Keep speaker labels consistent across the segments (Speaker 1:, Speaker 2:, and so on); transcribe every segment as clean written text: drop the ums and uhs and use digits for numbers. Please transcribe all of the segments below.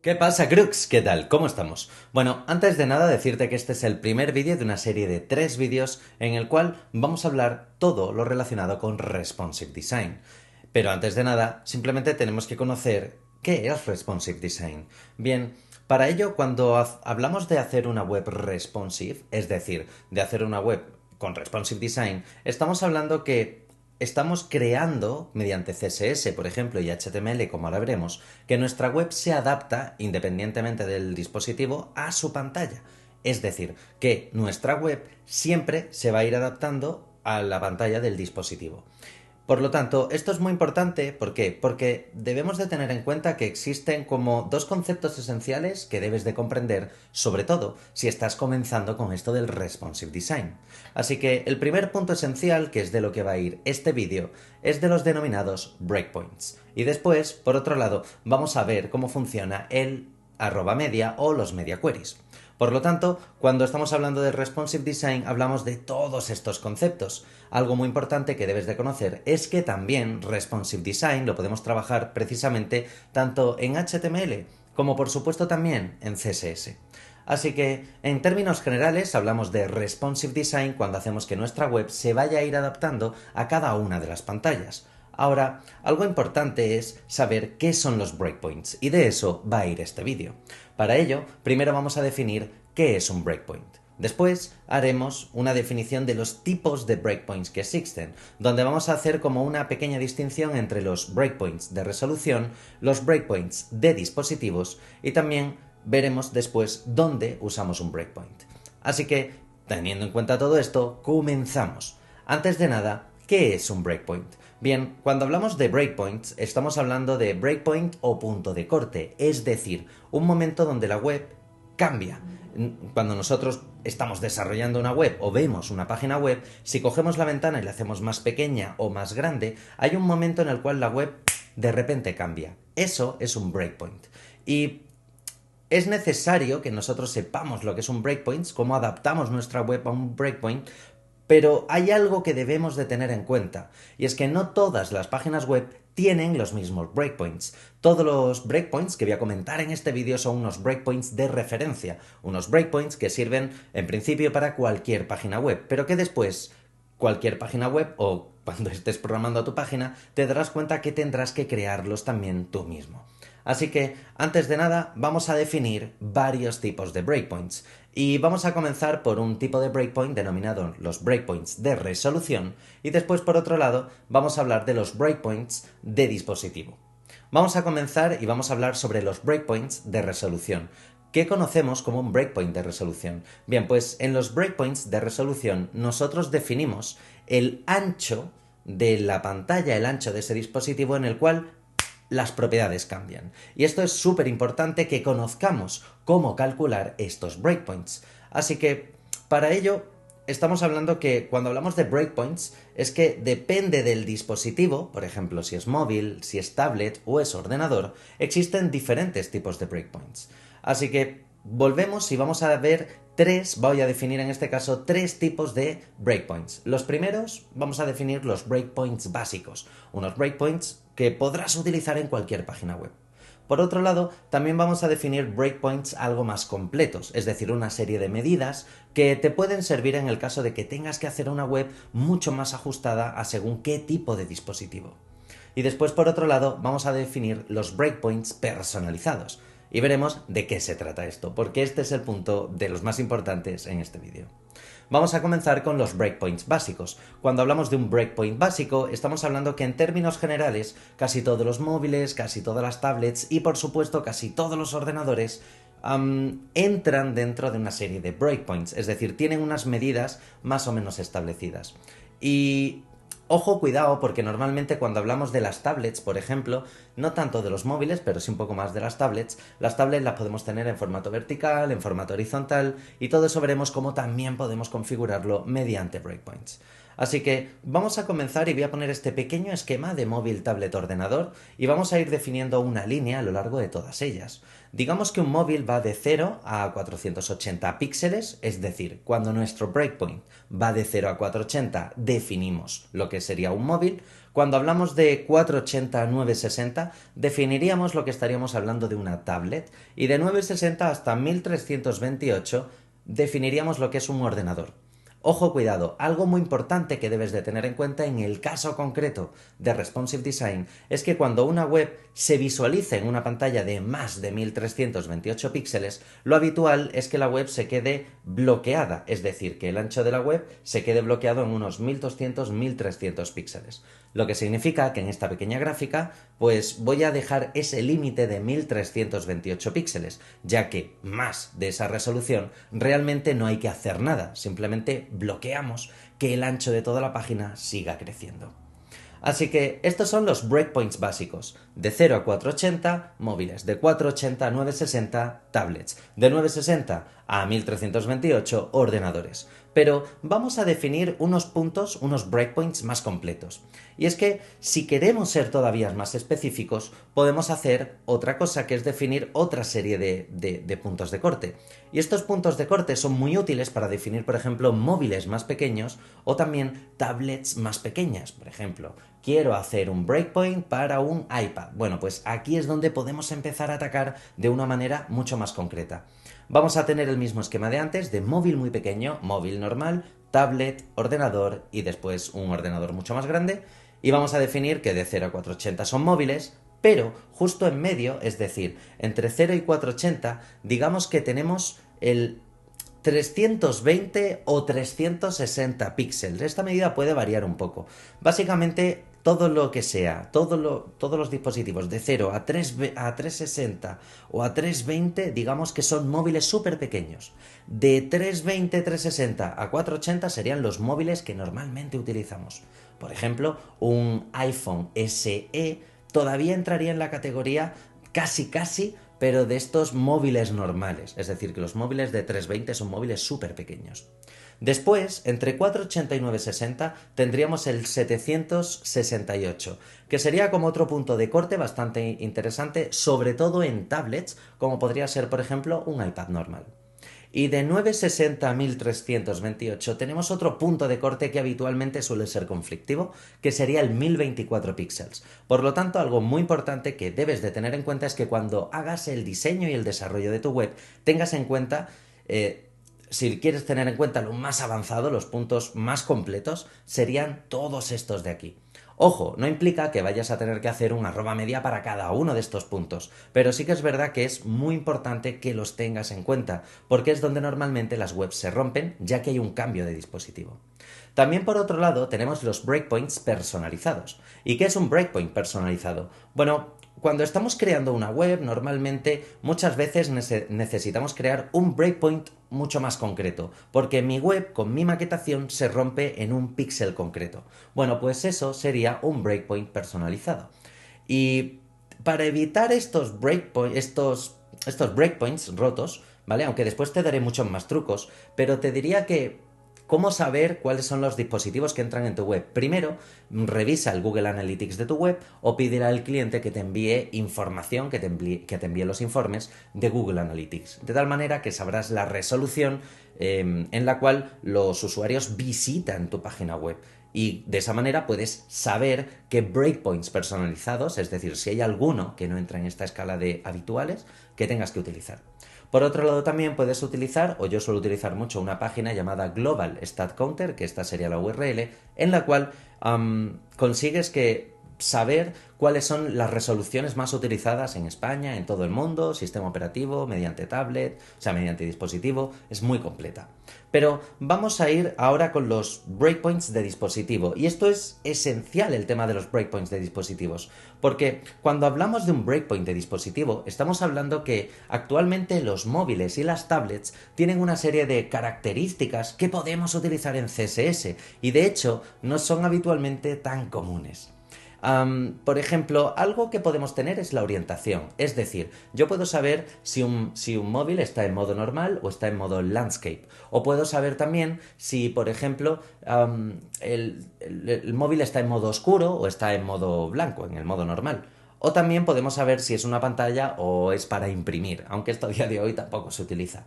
Speaker 1: ¿Qué pasa, Crux? ¿Qué tal? ¿Cómo estamos? Bueno, antes de nada decirte que este es el primer vídeo de una serie de 3 vídeos en el cual vamos a hablar todo lo relacionado con Responsive Design. Pero antes de nada, simplemente tenemos que conocer qué es Responsive Design. Bien, para ello, cuando hablamos de hacer una web responsive, es decir, de hacer una web con Responsive Design, estamos hablando que estamos creando, mediante CSS, por ejemplo, y HTML, como ahora veremos, que nuestra web se adapta, independientemente del dispositivo, a su pantalla. Es decir, que nuestra web siempre se va a ir adaptando a la pantalla del dispositivo. Por lo tanto, esto es muy importante, ¿por qué? Porque debemos de tener en cuenta que existen como dos conceptos esenciales que debes de comprender, sobre todo si estás comenzando con esto del responsive design. Así que el primer punto esencial, que es de lo que va a ir este vídeo, es de los denominados breakpoints. Y después, por otro lado, vamos a ver cómo funciona el @media o los media queries. Por lo tanto, cuando estamos hablando de responsive design hablamos de todos estos conceptos. Algo muy importante que debes de conocer es que también responsive design lo podemos trabajar precisamente tanto en HTML como por supuesto también en CSS. Así que, en términos generales, hablamos de responsive design cuando hacemos que nuestra web se vaya a ir adaptando a cada una de las pantallas. Ahora, algo importante es saber qué son los breakpoints, y de eso va a ir este vídeo. Para ello, primero vamos a definir qué es un breakpoint. Después haremos una definición de los tipos de breakpoints que existen, donde vamos a hacer como una pequeña distinción entre los breakpoints de resolución, los breakpoints de dispositivos y también veremos después dónde usamos un breakpoint. Así que, teniendo en cuenta todo esto, comenzamos. Antes de nada, ¿qué es un breakpoint? Bien, cuando hablamos de breakpoints, estamos hablando de breakpoint o punto de corte, es decir, un momento donde la web cambia. Cuando nosotros estamos desarrollando una web o vemos una página web, si cogemos la ventana y la hacemos más pequeña o más grande, hay un momento en el cual la web de repente cambia. Eso es un breakpoint. Y es necesario que nosotros sepamos lo que es un breakpoint, cómo adaptamos nuestra web a un breakpoint, pero hay algo que debemos de tener en cuenta, y es que no todas las páginas web tienen los mismos breakpoints. Todos los breakpoints que voy a comentar en este vídeo son unos breakpoints de referencia, unos breakpoints que sirven en principio para cualquier página web, pero que después cualquier página web o cuando estés programando tu página te darás cuenta que tendrás que crearlos también tú mismo. Así que, antes de nada, vamos a definir varios tipos de breakpoints. Y vamos a comenzar por un tipo de breakpoint denominado los breakpoints de resolución y después, por otro lado, vamos a hablar de los breakpoints de dispositivo. Vamos a comenzar y vamos a hablar sobre los breakpoints de resolución. ¿Qué conocemos como un breakpoint de resolución? Bien, pues en los breakpoints de resolución nosotros definimos el ancho de la pantalla, el ancho de ese dispositivo en el cual las propiedades cambian. Y esto es súper importante que conozcamos cómo calcular estos breakpoints. Así que, para ello, estamos hablando que cuando hablamos de breakpoints es que depende del dispositivo, por ejemplo, si es móvil, si es tablet o es ordenador, existen diferentes tipos de breakpoints. Así que volvemos y vamos a ver voy a definir en este caso tres tipos de breakpoints. Los primeros vamos a definir los breakpoints básicos, unos breakpoints que podrás utilizar en cualquier página web. Por otro lado, también vamos a definir breakpoints algo más completos, es decir, una serie de medidas que te pueden servir en el caso de que tengas que hacer una web mucho más ajustada a según qué tipo de dispositivo. Y después, por otro lado, vamos a definir los breakpoints personalizados. Y veremos de qué se trata esto, porque este es el punto de los más importantes en este vídeo. Vamos a comenzar con los breakpoints básicos. Cuando hablamos de un breakpoint básico, estamos hablando que en términos generales, casi todos los móviles, casi todas las tablets y por supuesto casi todos los ordenadores entran dentro de una serie de breakpoints, es decir, tienen unas medidas más o menos establecidas. Y ojo, cuidado, porque normalmente cuando hablamos de las tablets, por ejemplo, no tanto de los móviles, pero sí un poco más de las tablets las podemos tener en formato vertical, en formato horizontal, y todo eso veremos cómo también podemos configurarlo mediante breakpoints. Así que vamos a comenzar y voy a poner este pequeño esquema de móvil, tablet, ordenador, y vamos a ir definiendo una línea a lo largo de todas ellas. Digamos que un móvil va de 0 a 480 píxeles, es decir, cuando nuestro breakpoint va de 0 a 480 definimos lo que sería un móvil. Cuando hablamos de 480-960, definiríamos lo que estaríamos hablando de una tablet, y de 960 hasta 1328 definiríamos lo que es un ordenador. Ojo, cuidado, algo muy importante que debes de tener en cuenta en el caso concreto de Responsive Design es que cuando una web se visualice en una pantalla de más de 1328 píxeles, lo habitual es que la web se quede bloqueada, es decir, que el ancho de la web se quede bloqueado en unos 1200-1300 píxeles. Lo que significa que en esta pequeña gráfica, pues voy a dejar ese límite de 1328 píxeles, ya que más de esa resolución realmente no hay que hacer nada, simplemente bloqueamos que el ancho de toda la página siga creciendo. Así que estos son los breakpoints básicos. De 0 a 480, móviles. De 480 a 960, tablets. De 960 a 1328, ordenadores. Pero vamos a definir unos puntos, unos breakpoints más completos. Y es que si queremos ser todavía más específicos, podemos hacer otra cosa, que es definir otra serie de puntos de corte. Y estos puntos de corte son muy útiles para definir, por ejemplo, móviles más pequeños o también tablets más pequeñas. Por ejemplo, quiero hacer un breakpoint para un iPad. Bueno, pues aquí es donde podemos empezar a atacar de una manera mucho más concreta. Vamos a tener el mismo esquema de antes, de móvil muy pequeño, móvil normal, tablet, ordenador y después un ordenador mucho más grande. Y vamos a definir que de 0 a 480 son móviles, pero justo en medio, es decir, entre 0 y 480, digamos que tenemos el 320 o 360 píxeles. Esta medida puede variar un poco. Básicamente, todo lo que sea, todos los dispositivos de 0 a 360 o a 320, digamos que son móviles súper pequeños. De 320-360 a 480 serían los móviles que normalmente utilizamos. Por ejemplo, un iPhone SE todavía entraría en la categoría casi, pero de estos móviles normales. Es decir, que los móviles de 320 son móviles súper pequeños. Después, entre 480 y 960, tendríamos el 768, que sería como otro punto de corte bastante interesante, sobre todo en tablets, como podría ser, por ejemplo, un iPad normal. Y de 960 a 1328 tenemos otro punto de corte que habitualmente suele ser conflictivo, que sería el 1024 píxeles. Por lo tanto, algo muy importante que debes de tener en cuenta es que cuando hagas el diseño y el desarrollo de tu web, tengas en cuenta, si quieres tener en cuenta lo más avanzado, los puntos más completos, serían todos estos de aquí. Ojo, no implica que vayas a tener que hacer un arroba media para cada uno de estos puntos, pero sí que es verdad que es muy importante que los tengas en cuenta, porque es donde normalmente las webs se rompen, ya que hay un cambio de dispositivo. También por otro lado tenemos los breakpoints personalizados. ¿Y qué es un breakpoint personalizado? Bueno, cuando estamos creando una web, normalmente muchas veces necesitamos crear un breakpoint mucho más concreto, porque mi web con mi maquetación se rompe en un píxel concreto. Bueno, pues eso sería un breakpoint personalizado. Y para evitar estos breakpoints rotos, ¿vale? Aunque después te daré muchos más trucos, pero te diría que ¿cómo saber cuáles son los dispositivos que entran en tu web? Primero, revisa el Google Analytics de tu web o pídele al cliente que te envíe información, que te envíe los informes de Google Analytics. De tal manera que sabrás la resolución en la cual los usuarios visitan tu página web. Y de esa manera puedes saber qué breakpoints personalizados, es decir, si hay alguno que no entra en esta escala de habituales, que tengas que utilizar. Por otro lado también puedes utilizar, o yo suelo utilizar mucho, una página llamada Global Stat Counter, que esta sería la URL, en la cual consigues saber cuáles son las resoluciones más utilizadas en España, en todo el mundo, sistema operativo, mediante tablet, o sea, mediante dispositivo, es muy completa. Pero vamos a ir ahora con los breakpoints de dispositivo, y esto es esencial, el tema de los breakpoints de dispositivos, porque cuando hablamos de un breakpoint de dispositivo, estamos hablando que actualmente los móviles y las tablets tienen una serie de características que podemos utilizar en CSS, y de hecho no son habitualmente tan comunes. Por ejemplo, algo que podemos tener es la orientación. Es decir, yo puedo saber si un móvil está en modo normal o está en modo landscape. O puedo saber también si, por ejemplo, el móvil está en modo oscuro o está en modo blanco, en el modo normal. O también podemos saber si es una pantalla o es para imprimir, aunque esto a día de hoy tampoco se utiliza.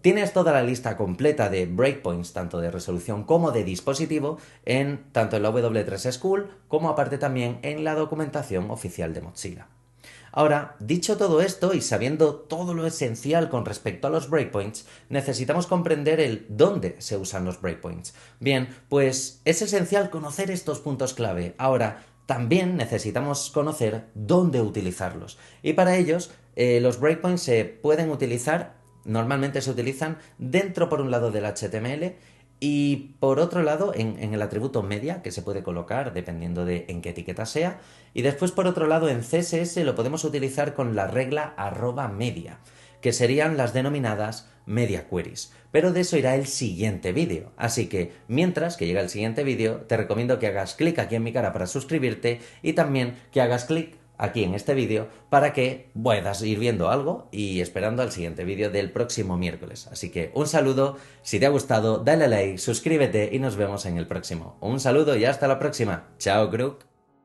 Speaker 1: Tienes toda la lista completa de breakpoints, tanto de resolución como de dispositivo, tanto en la W3 School como aparte también en la documentación oficial de Mozilla. Ahora, dicho todo esto y sabiendo todo lo esencial con respecto a los breakpoints, necesitamos comprender el dónde se usan los breakpoints. Bien, pues es esencial conocer estos puntos clave. Ahora, también necesitamos conocer dónde utilizarlos. Y para ellos, los breakpoints se pueden utilizar, normalmente se utilizan dentro por un lado del HTML y por otro lado en el atributo media, que se puede colocar dependiendo de en qué etiqueta sea. Y después por otro lado en CSS lo podemos utilizar con la regla @media, que serían las denominadas media queries. Pero de eso irá el siguiente vídeo. Así que mientras que llega el siguiente vídeo, te recomiendo que hagas clic aquí en mi cara para suscribirte y también que hagas clic aquí en este vídeo para que puedas ir viendo algo y esperando al siguiente vídeo del próximo miércoles. Así que un saludo, si te ha gustado dale a like, suscríbete y nos vemos en el próximo. Un saludo y hasta la próxima. Chao, Crook.